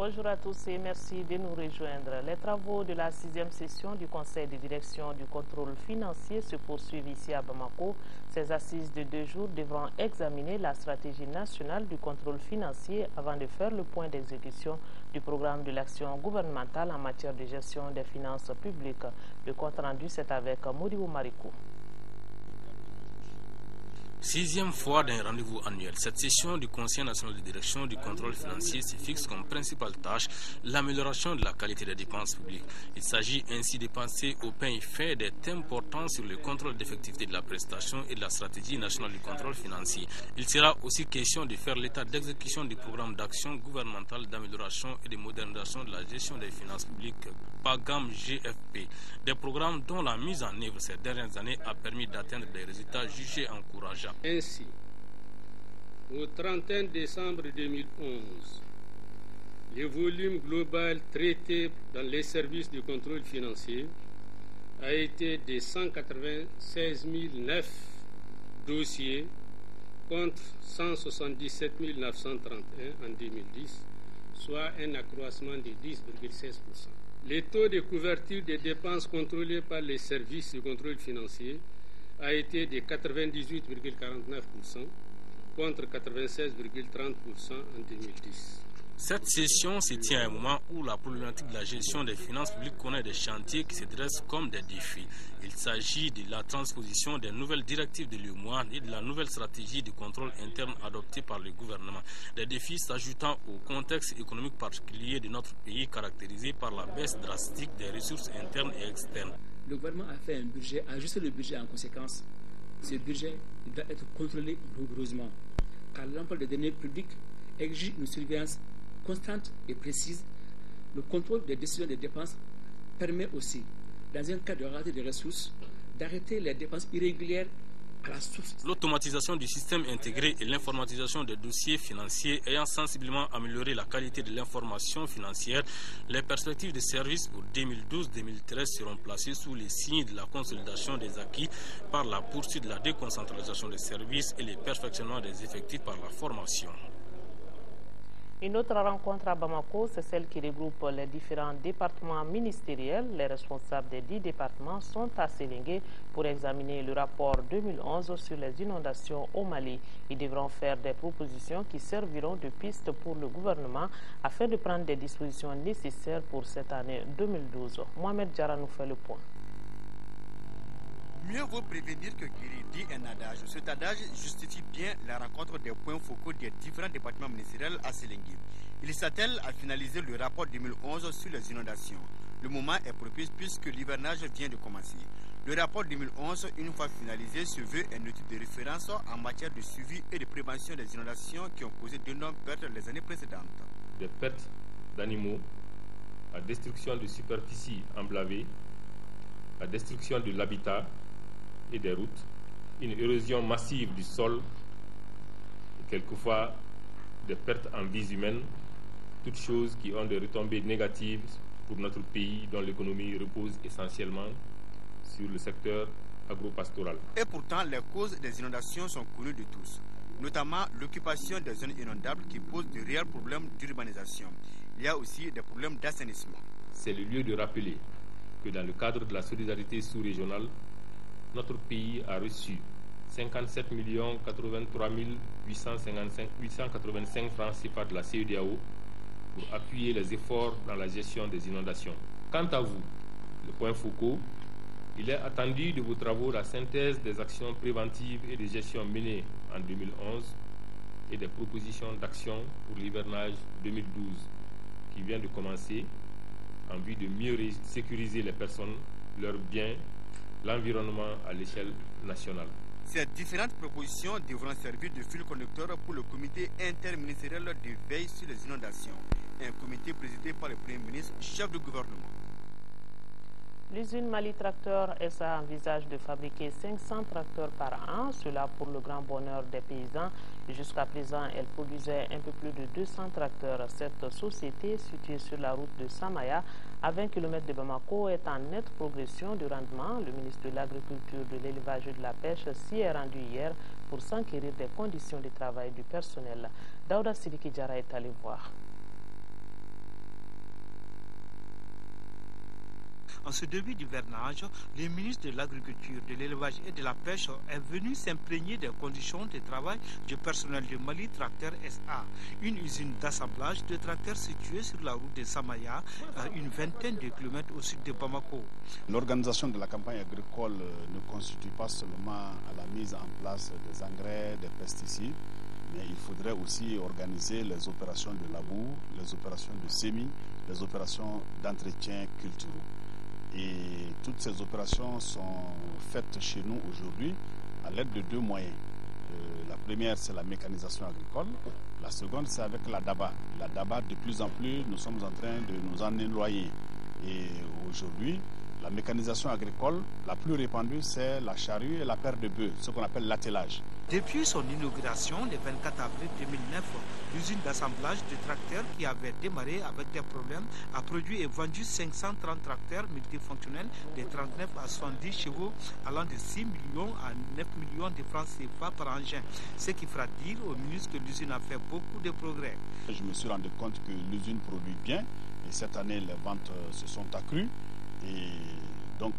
Bonjour à tous et merci de nous rejoindre. Les travaux de la 6e session du Conseil de direction du contrôle financier se poursuivent ici à Bamako. Ces assises de 2 jours devront examiner la stratégie nationale du contrôle financier avant de faire le point d'exécution du programme de l'action gouvernementale en matière de gestion des finances publiques. Le compte rendu, c'est avec Modibo Marikou. 6e fois d'un rendez-vous annuel, cette session du Conseil national de direction du contrôle financier se fixe comme principale tâche l'amélioration de la qualité des dépenses publiques. Il s'agit ainsi de penser au pain fait des thèmes portant sur le contrôle d'effectivité de la prestation et de la stratégie nationale du contrôle financier. Il sera aussi question de faire l'état d'exécution du programme d'action gouvernementale d'amélioration et de modernisation de la gestion des finances publiques, PAGAM GFP, des programmes dont la mise en œuvre ces dernières années a permis d'atteindre des résultats jugés encourageants. Ainsi, au 31 décembre 2011, le volume global traité dans les services de contrôle financier a été de 196 009 dossiers contre 177 931 en 2010, soit un accroissement de 10,16%. Le taux de couverture des dépenses contrôlées par les services de contrôle financier a été de 98,49% contre 96,30% en 2010. Cette session se tient à un moment où la problématique de la gestion des finances publiques connaît des chantiers qui se dressent comme des défis. Il s'agit de la transposition des nouvelles directives de l'UEMOA et de la nouvelle stratégie de contrôle interne adoptée par le gouvernement. Des défis s'ajoutant au contexte économique particulier de notre pays caractérisé par la baisse drastique des ressources internes et externes. Le gouvernement a fait un budget, a ajusté le budget en conséquence. Ce budget doit être contrôlé rigoureusement, car l'emploi des deniers publics exige une surveillance constante et précise. Le contrôle des décisions de dépenses permet aussi, dans un cas de rareté des ressources, d'arrêter les dépenses irrégulières à la source. L'automatisation du système intégré et l'informatisation des dossiers financiers ayant sensiblement amélioré la qualité de l'information financière, les perspectives de services pour 2012-2013 seront placées sous les signes de la consolidation des acquis par la poursuite de la déconcentralisation des services et le perfectionnement des effectifs par la formation. Une autre rencontre à Bamako, c'est celle qui regroupe les différents départements ministériels. Les responsables des 10 départements sont à Sélingué pour examiner le rapport 2011 sur les inondations au Mali. Ils devront faire des propositions qui serviront de piste pour le gouvernement afin de prendre des dispositions nécessaires pour cette année 2012. Mohamed Diarra nous fait le point. Mieux vaut prévenir que guérir, dit un adage. Cet adage justifie bien la rencontre des points focaux des différents départements ministériels à Sélingué. Il s'attelle à finaliser le rapport 2011 sur les inondations. Le moment est propice puisque l'hivernage vient de commencer. Le rapport 2011, une fois finalisé, se veut une étude de référence en matière de suivi et de prévention des inondations qui ont causé d'énormes pertes les années précédentes. Des pertes d'animaux, la destruction de superficies emblavées, la destruction de l'habitat et des routes, une érosion massive du sol, et quelquefois des pertes en vies humaines, toutes choses qui ont des retombées négatives pour notre pays dont l'économie repose essentiellement sur le secteur agro-pastoral. Et pourtant, les causes des inondations sont connues de tous, notamment l'occupation des zones inondables qui pose de réels problèmes d'urbanisation. Il y a aussi des problèmes d'assainissement. C'est le lieu de rappeler que dans le cadre de la solidarité sous-régionale, notre pays a reçu 57 83 885 francs CFA de la CEDEAO pour appuyer les efforts dans la gestion des inondations. Quant à vous, le point focaux, il est attendu de vos travaux la synthèse des actions préventives et de gestion menées en 2011 et des propositions d'action pour l'hivernage 2012 qui vient de commencer en vue de mieux sécuriser les personnes, leurs biens, l'environnement à l'échelle nationale. Ces différentes propositions devront servir de fil conducteur pour le comité interministériel de veille sur les inondations, un comité présidé par le Premier ministre, chef du gouvernement. L'usine Mali Tracteur SA envisage de fabriquer 500 tracteurs par an, cela pour le grand bonheur des paysans. Jusqu'à présent, elle produisait un peu plus de 200 tracteurs. Cette société, située sur la route de Samaya, à 20 km de Bamako, est en nette progression de rendement. Le ministre de l'Agriculture, de l'Élevage et de la Pêche s'y est rendu hier pour s'enquérir des conditions de travail du personnel. Daouda Sidiki Diarra est allé voir. En ce début d'hivernage, le ministre de l'Agriculture, de l'Élevage et de la Pêche est venu s'imprégner des conditions de travail du personnel de Mali Tracteur SA, une usine d'assemblage de tracteurs située sur la route de Samaya, à une vingtaine de kilomètres au sud de Bamako. L'organisation de la campagne agricole ne constitue pas seulement à la mise en place des engrais, des pesticides, mais il faudrait aussi organiser les opérations de labour, les opérations de semis, les opérations d'entretien culturel. Et toutes ces opérations sont faites chez nous aujourd'hui à l'aide de deux moyens. La première, c'est la mécanisation agricole. La seconde, c'est avec la DABA. La DABA, de plus en plus, nous sommes en train de nous en éloigner. Et aujourd'hui, la mécanisation agricole, la plus répandue, c'est la charrue et la paire de bœufs, ce qu'on appelle l'attelage. Depuis son inauguration le 24 avril 2009, l'usine d'assemblage de tracteurs qui avait démarré avec des problèmes a produit et vendu 530 tracteurs multifonctionnels de 39 à 70 chevaux allant de 6 millions à 9 millions de francs CFA par engin, ce qui fera dire au ministre que l'usine a fait beaucoup de progrès. Je me suis rendu compte que l'usine produit bien et cette année les ventes se sont accrues et donc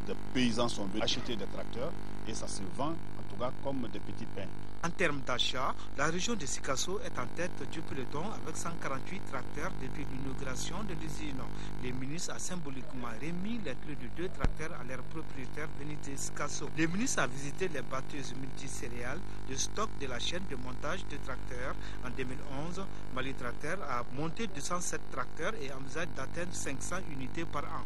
des paysans sont venus acheter des tracteurs et ça se vend en tout cas comme des petits pains. En termes d'achat, la région de Sikasso est en tête du peloton avec 148 tracteurs depuis l'inauguration de l'usine. Le ministre a symboliquement remis les clés de 2 tracteurs à leurs propriétaires venus de Sikasso. Le ministre a visité les batteuses multicéréales de stock de la chaîne de montage de tracteurs. En 2011, Mali Tracteur a monté 207 tracteurs et envisage d'atteindre 500 unités par an.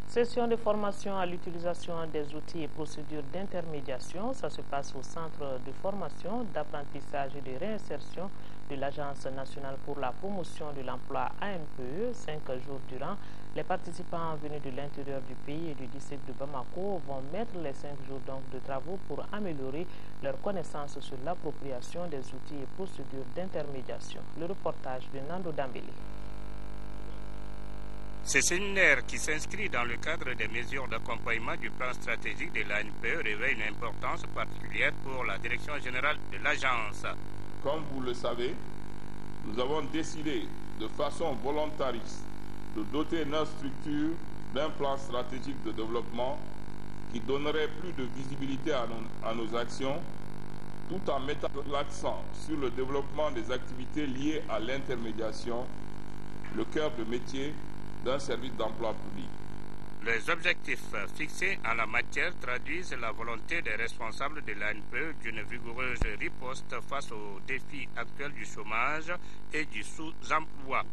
Session de formation à l'utilisation des outils et procédures d'intermédiation. Ça se passe au centre de formation, d'apprentissage et de réinsertion de l'Agence nationale pour la promotion de l'emploi ANPE. 5 jours durant, les participants venus de l'intérieur du pays et du district de Bamako vont mettre les 5 jours donc de travaux pour améliorer leurs connaissances sur l'appropriation des outils et procédures d'intermédiation. Le reportage de Nando Dambélé. Ce séminaire qui s'inscrit dans le cadre des mesures d'accompagnement du plan stratégique de l'ANPE revêt une importance particulière pour la direction générale de l'agence. Comme vous le savez, nous avons décidé de façon volontariste de doter notre structure d'un plan stratégique de développement qui donnerait plus de visibilité à nos actions tout en mettant l'accent sur le développement des activités liées à l'intermédiation, le cœur de métier d'un service d'emploi public. Les objectifs fixés en la matière traduisent la volonté des responsables de l'ANPE d'une vigoureuse riposte face aux défis actuels du chômage et du sous-emploi.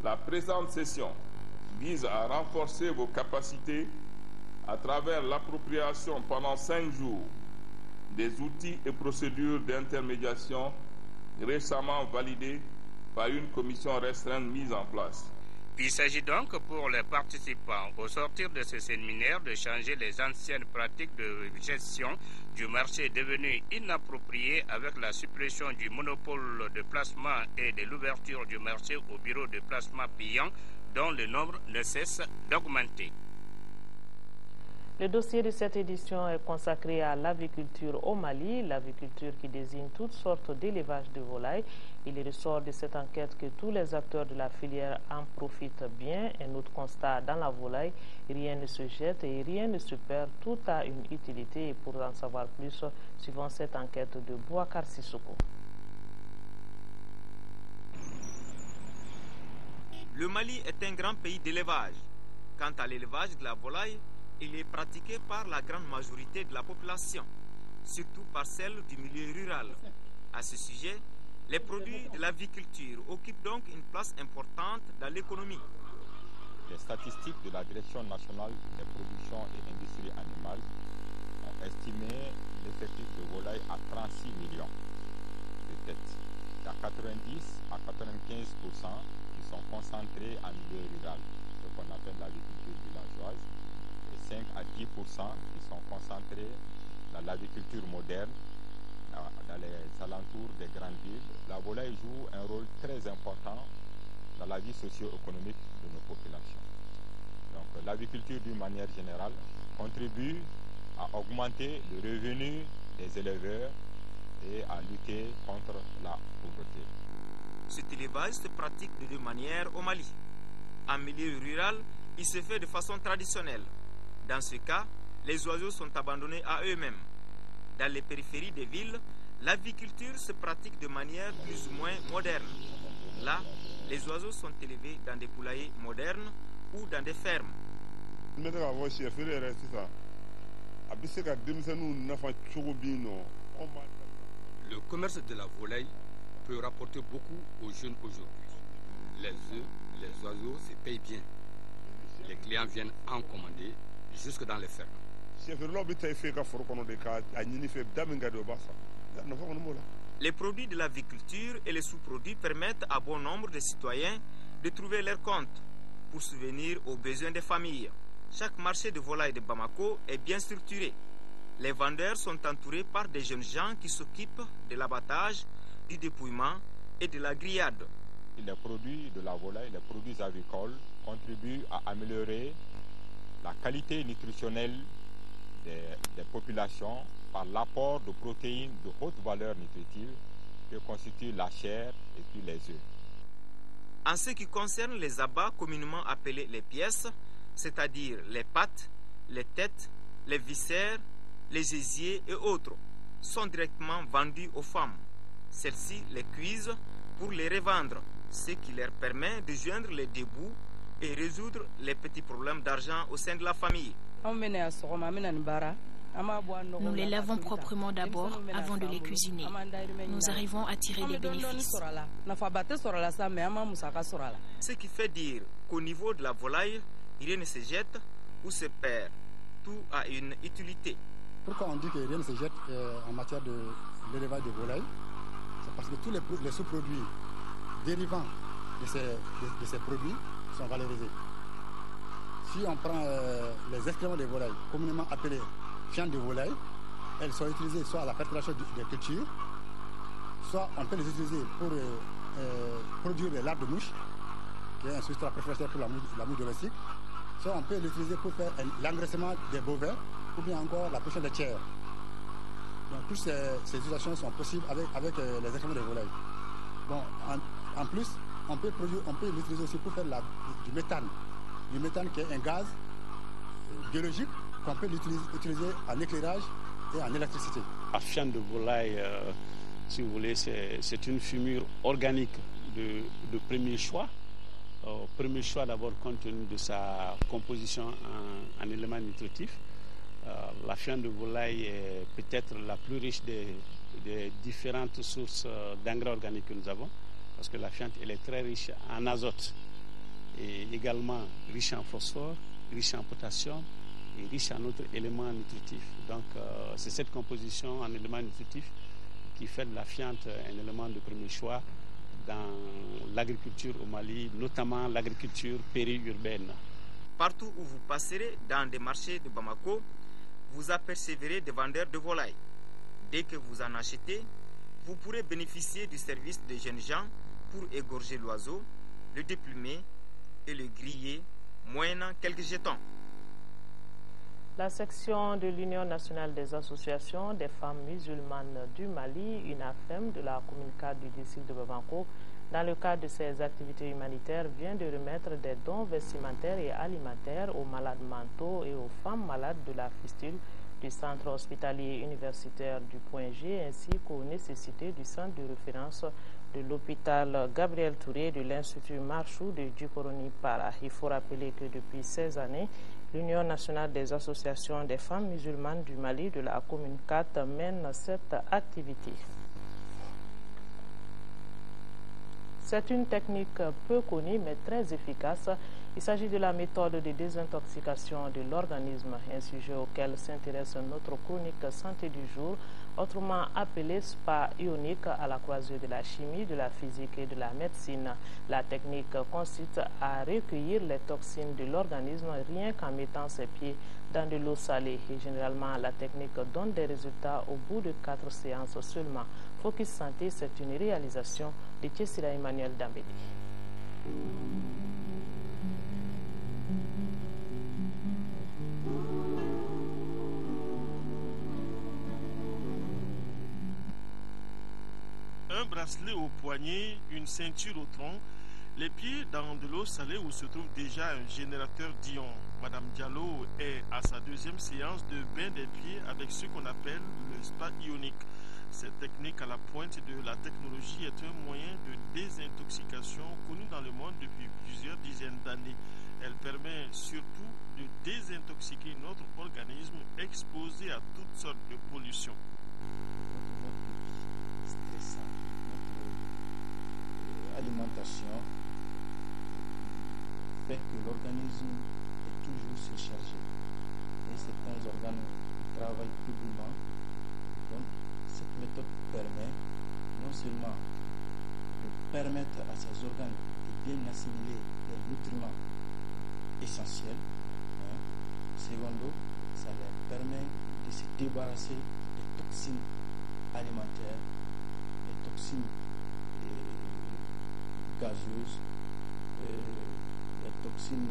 La présente session vise à renforcer vos capacités à travers l'appropriation pendant 5 jours des outils et procédures d'intermédiation récemment validés par une commission restreinte mise en place. Il s'agit donc pour les participants, au sortir de ce séminaire, de changer les anciennes pratiques de gestion du marché devenues inappropriées avec la suppression du monopole de placement et de l'ouverture du marché au bureau de placement payant dont le nombre ne cesse d'augmenter. Le dossier de cette édition est consacré à l'aviculture au Mali, l'aviculture qui désigne toutes sortes d'élevage de volailles. Il ressort de cette enquête que tous les acteurs de la filière en profitent bien. Un autre constat dans la volaille, rien ne se jette et rien ne se perd, tout a une utilité. Et pour en savoir plus, suivons cette enquête de Bouakar Sissoko. Le Mali est un grand pays d'élevage. Quant à l'élevage de la volaille, il est pratiqué par la grande majorité de la population, surtout par celle du milieu rural. À ce sujet, les produits de l'aviculture occupent donc une place importante dans l'économie. Les statistiques de la Direction nationale des productions et industries animales ont estimé l'effectif de volailles à 36 millions de têtes. Il y a 90 à 95% qui sont concentrés en milieu rural, ce qu'on appelle l'agriculture villageoise, et 5 à 10% qui sont concentrés dans l'agriculture moderne, dans les alentours des grandes villes. La volaille joue un rôle très important dans la vie socio-économique de nos populations. Donc l'aviculture d'une manière générale contribue à augmenter le revenu des éleveurs et à lutter contre la pauvreté. Cet élevage se pratique de deux manières au Mali. En milieu rural, il se fait de façon traditionnelle. Dans ce cas, les oiseaux sont abandonnés à eux-mêmes. Dans les périphéries des villes, l'aviculture se pratique de manière plus ou moins moderne. Là, les oiseaux sont élevés dans des poulaillers modernes ou dans des fermes. Le commerce de la volaille peut rapporter beaucoup aux jeunes aujourd'hui. Les œufs, les oiseaux se payent bien. Les clients viennent en commander jusque dans les fermes. Les produits de l'aviculture et les sous-produits permettent à bon nombre de citoyens de trouver leur compte pour subvenir aux besoins des familles. Chaque marché de volaille de Bamako est bien structuré. Les vendeurs sont entourés par des jeunes gens qui s'occupent de l'abattage, du dépouillement et de la grillade. Les produits de la volaille, les produits avicoles contribuent à améliorer la qualité nutritionnelle des populations par l'apport de protéines de haute valeur nutritive que constituent la chair et puis les œufs. En ce qui concerne les abats communément appelés les pièces, c'est-à-dire les pattes, les têtes, les viscères, les gésiers et autres, sont directement vendus aux femmes. Celles-ci les cuisent pour les revendre, ce qui leur permet de joindre les deux bouts et résoudre les petits problèmes d'argent au sein de la famille. Nous les lavons proprement d'abord avant de les cuisiner. Nous arrivons à tirer des bénéfices. Ce qui fait dire qu'au niveau de la volaille, rien ne se jette ou se perd. Tout a une utilité. Pourquoi on dit que rien ne se jette en matière de l'élevage de volailles? C'est parce que tous les sous-produits dérivants de ces produits sont valorisés. Si on prend les excréments de volailles, communément appelés viande de volaille, elles sont utilisées soit à la fertilisation des cultures, soit on peut les utiliser pour produire des larves de mouche, qui est un substrat préférentiel pour la mouche domestique, soit on peut l'utiliser pour faire l'engraissement des bovins, ou bien encore la production des tiers. Donc toutes ces utilisations sont possibles avec les excréments de volaille. Bon, en plus, on peut l'utiliser aussi pour faire du méthane qui est un gaz biologique qu'on peut utiliser en éclairage et en électricité. La viande de volaille, si vous voulez, c'est une fumure organique de premier choix. Premier choix d'abord compte tenu de sa composition en éléments nutritifs. La viande de volaille est peut-être la plus riche des différentes sources d'engrais organiques que nous avons, parce que la viande elle est très riche en azote et également riche en phosphore, riche en potassium et riche en autres éléments nutritifs. Donc c'est cette composition en éléments nutritifs qui fait de la viande un élément de premier choix dans l'agriculture au Mali, notamment l'agriculture périurbaine. Partout où vous passerez dans des marchés de Bamako, vous apercevrez des vendeurs de volailles. Dès que vous en achetez, vous pourrez bénéficier du service des jeunes gens pour égorger l'oiseau, le déplumer et le griller, moyennant quelques jetons. La section de l'Union nationale des associations des femmes musulmanes du Mali, UNAFEM, de la commune 4 du district de Bamako, dans le cadre de ses activités humanitaires, vient de remettre des dons vestimentaires et alimentaires aux malades mentaux et aux femmes malades de la fistule du centre hospitalier universitaire du Point G, ainsi qu'aux nécessités du centre de référence de l'hôpital Gabriel Touré de l'Institut Marchou de Djukoroni Para. Il faut rappeler que depuis 16 années, l'Union nationale des associations des femmes musulmanes du Mali de la commune 4 mène cette activité. C'est une technique peu connue mais très efficace. Il s'agit de la méthode de désintoxication de l'organisme, un sujet auquel s'intéresse notre chronique santé du jour, autrement appelée spa ionique à la croisée de la chimie, de la physique et de la médecine. La technique consiste à recueillir les toxines de l'organisme rien qu'en mettant ses pieds dans de l'eau salée. Et généralement, la technique donne des résultats au bout de 4 séances seulement. Focus Santé, c'est une réalisation de Tchessira Emmanuel Dambédi. Un bracelet au poignet, une ceinture au tronc, Les pieds dans de l'eau salée où se trouve déjà un générateur d'ion. Madame Diallo est à sa deuxième séance de bain des pieds avec ce qu'on appelle le spa ionique. Cette technique à la pointe de la technologie est un moyen de désintoxication connu dans le monde depuis plusieurs dizaines d'années. Elle permet surtout de désintoxiquer notre organisme exposé à toutes sortes de pollutions. Notre alimentation fait que l'organisme est toujours surchargé et certains organes travaillent doublement. Donc cette méthode permet non seulement de permettre à ces organes de bien assimiler les nutriments essentiels, secondo, ça leur permet de se débarrasser des toxines alimentaires, des toxines gazeuses, des toxines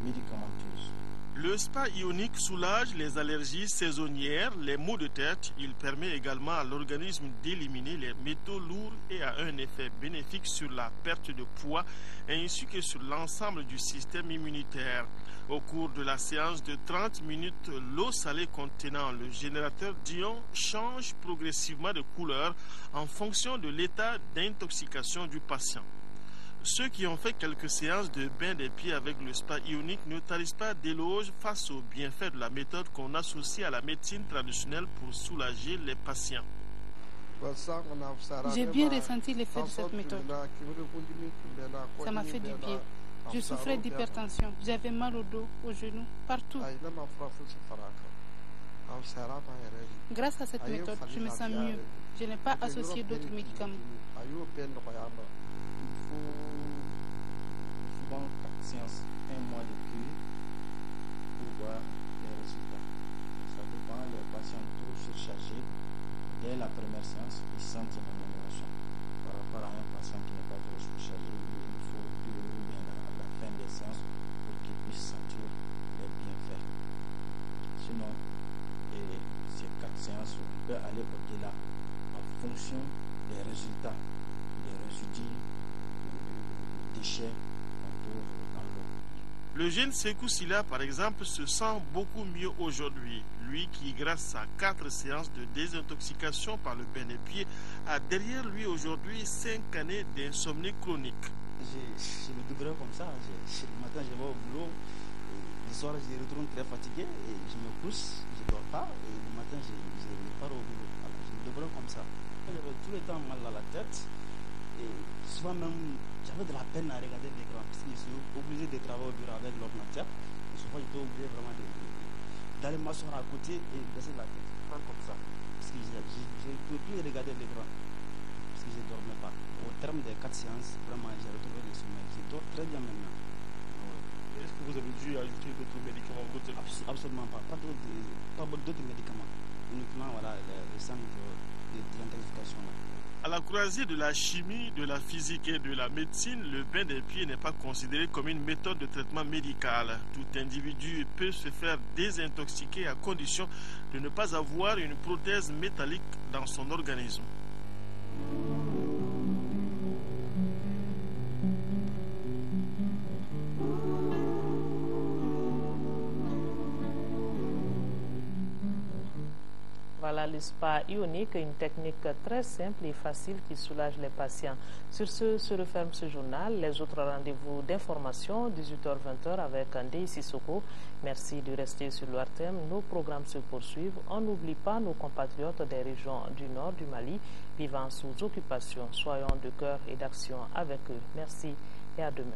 médicamenteuses. Le spa ionique soulage les allergies saisonnières, les maux de tête. Il permet également à l'organisme d'éliminer les métaux lourds et a un effet bénéfique sur la perte de poids ainsi que sur l'ensemble du système immunitaire. Au cours de la séance de 30 minutes, l'eau salée contenant le générateur d'ion change progressivement de couleur en fonction de l'état d'intoxication du patient. Ceux qui ont fait quelques séances de bain des pieds avec le spa ionique ne tarissent pas d'éloges face aux bienfaits de la méthode qu'on associe à la médecine traditionnelle pour soulager les patients. J'ai bien ressenti l'effet de cette méthode. Ça m'a fait du bien. Je souffrais d'hypertension. J'avais mal au dos, aux genoux, partout. Grâce à cette méthode, je me sens mieux. Je n'ai pas associé d'autres médicaments. Souvent 4 séances, 1 mois de cure pour voir les résultats. Ça dépend, les patients trop surchargés, dès la première séance, ils sentent une amélioration. Par rapport à un patient qui n'est pas trop surchargé, il faut 2 ou bien à la fin des séances pour qu'il puisse sentir les bienfaits. Sinon, ces 4 séances, on peut aller au-delà en fonction des résultats, des résidus, déchets. Le jeune Sekou Sila, par exemple, se sent beaucoup mieux aujourd'hui. Lui qui, grâce à 4 séances de désintoxication par le bain des pieds, a derrière lui aujourd'hui 5 années d'insomnie chronique. Je me débrouille comme ça. Le matin, je vais au boulot. Le soir, je retourne très fatigué et je me couche, je ne dors pas. Et le matin, je repars au boulot. Alors, je me débrouille comme ça. J'avais tout le temps mal à la tête. Et souvent même, j'avais de la peine à regarder l'écran parce que je suis obligé de travailler au bureau avec l'ordinateur. Et souvent, j'étais obligé vraiment d'aller m'asseoir à côté et baisser la tête, pas comme ça. Parce que je ne pouvais plus regarder l'écran parce que je ne dormais pas. Au terme des 4 séances, vraiment, j'ai retrouvé le sommeil. Je dors très bien maintenant. Est-ce que vous avez dû ajouter d'autres médicaments? Absolument pas. Pas d'autres médicaments. Uniquement voilà, le centre de l'intensification. À la croisée de la chimie, de la physique et de la médecine, le bain des pieds n'est pas considéré comme une méthode de traitement médical. Tout individu peut se faire désintoxiquer à condition de ne pas avoir une prothèse métallique dans son organisme. Voilà le spa ionique, une technique très simple et facile qui soulage les patients. Sur ce, se referme ce journal. Les autres rendez-vous d'information, 18h-20h avec Andei Sissoko. Merci de rester sur l'ORTM. Nos programmes se poursuivent. On n'oublie pas nos compatriotes des régions du nord du Mali vivant sous occupation. Soyons de cœur et d'action avec eux. Merci et à demain.